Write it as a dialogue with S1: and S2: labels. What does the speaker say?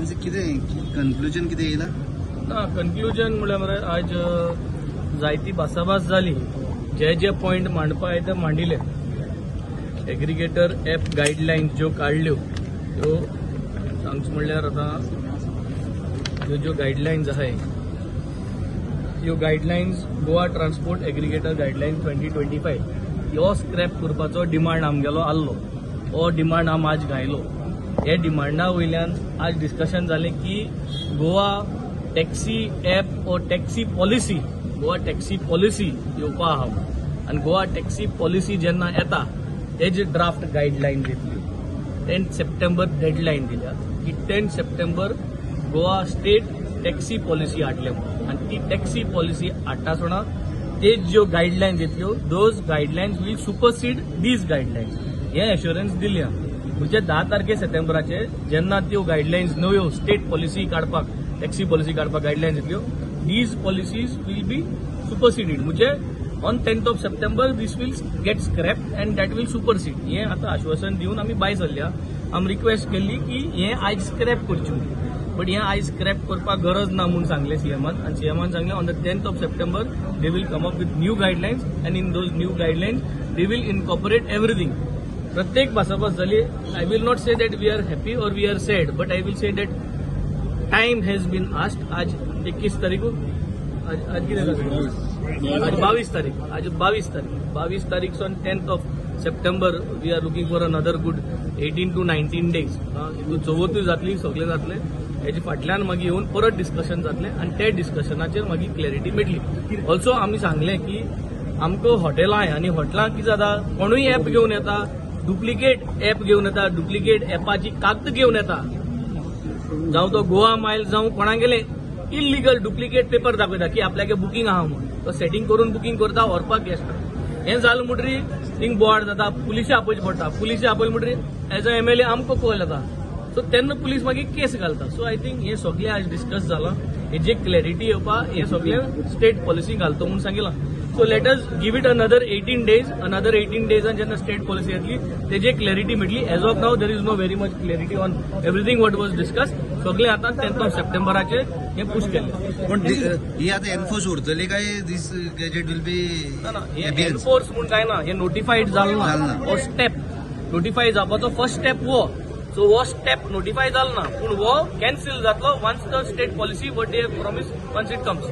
S1: Conference कितें conclusion कितें येयला?
S2: ना कन्क्लुजन म्हळ्यार मरे आज जायती भासाभास जाली. जे पॉइंट मांडपा जाय ते मांडिले. एग्रिगेटर ॲप गायडलायन्स ज्यो काडल्यो त्यो सांगचो म्हणल्यार आतां ज्यो गायडलायन्स आहाय ह्यो guidelines Goa transport aggregator guidelines 2025 ह्यो स्क्रॅप करपाचो डिमांड आमगेलो आसलो. हो डिमांड आम आज घायलो. हे डिमांडा वयल्यान आज डिस्कशन जालें की गोवा टॅक्सी ॲप ओ taxi policy Goa taxi policy येवपा आहा. आनी गोवा टॅक्सी पॉलिसी जेन्ना येता तेजे ड्राफ्ट गायडलायन येतली. 10 सप्टेंबर डेडलायन दिल्या की 10 September Goa state taxi policy हाडले म्हणून. आनी ती टॅक्सी पॉलिसी हाडटासतना तेज ज्यो गायडलायन्स येतल्यो those guidelines will supersede these guidelines हे एश्युरन्स दिल्या. म्हणजे 10 तारखे सप्टेंबराचे जेन्ना त्यो गायडलायन्स नव्यो स्टेट पॉलिसी काडपाक टॅक्सी पॉलिसी काडपाक गायडलायन्स येतल्यो these policies will be superseded. म्हणजे on 10th September this will get scrapped and that will supersede. हे आता आश्वासन दिवन आमी भायर सरल्या. आमी रिक्वेस्ट केल्ली की हे आयज स्क्रॅप करचें बट हे आयज स्क्रॅप करपाक गरज ना म्हणून सांगले सीएमान. आनी सीएमान सांगले on the 10th September they will come up with new guidelines and in those new guidelines they will incorporate everything. प्रत्येक भासाभास जाली. I will not say that we are happy और we are sad but I will say that time has been asked. आज 21 तारीख आज कितें आज 22 तारीख आज 22 तारीख so 10th September we are looking for another good 18 to 19 days. चवथूय जातली सगळें जातलें. हेजे फाटल्यान मागीर येवन परत डिस्कशन जातलें आनी त्या डिस्कशनाचेर मागीर क्लॅरिटी मेळटली. ऑल्सो आमी सांगलें की आमकां हॉटेलां आनी हॉटेलांक कितें जाता कोणूय ॲप घेवन येता डुप्लिकेट ॲप घेवन येता डुप्लिकेट ॲपाची कागद घेवन येता. जावं तो गोवा मायल जावं कोणागेले इल्लिगल डुप्लिकेट पेपर दाखयता की आपल्यागे बुकींग आहा म्हणून. तो सेटिंग करून बुकींग करता व्हरपाक येता. हें जालें म्हणटरी थिंग बोवाड जाता. पुलिशे आपयचे पडटा. पुलिशे आपयले म्हणटरी एज अ MLA आमकां कॉल येता. सो तेन्ना पुलीस मागीर केस घालता. सो आय थिंक हें सगळें आज डिस्कस जालां. हेजे क्लॅरिटी येवपा हें सगळें स्टेट पॉलिसी घालता म्हणून सांगिलां. So let us give it another 18 days. Another 18 days जेन्ना स्टेट पॉलिसी येतली तेजे क्लॅरिटी मेळटली. As of now there is no very much clarity on everything what was discuss. सगळें आतां 10th सप्टेंबराचे हें पुश केलें.
S1: पण ही आतां एनफोर्स उरतली काय this gazette will be
S2: enforce म्हूण काय ना. हें नोटिफायड जालें ना. हो स्टेप नोटिफाय जावपाचो फर्स्ट स्टेप वो. सो वो स्टेप नोटिफाय जालो ना पूण वो कॅन्सील जातलो once the state policy what they have promise once it comes.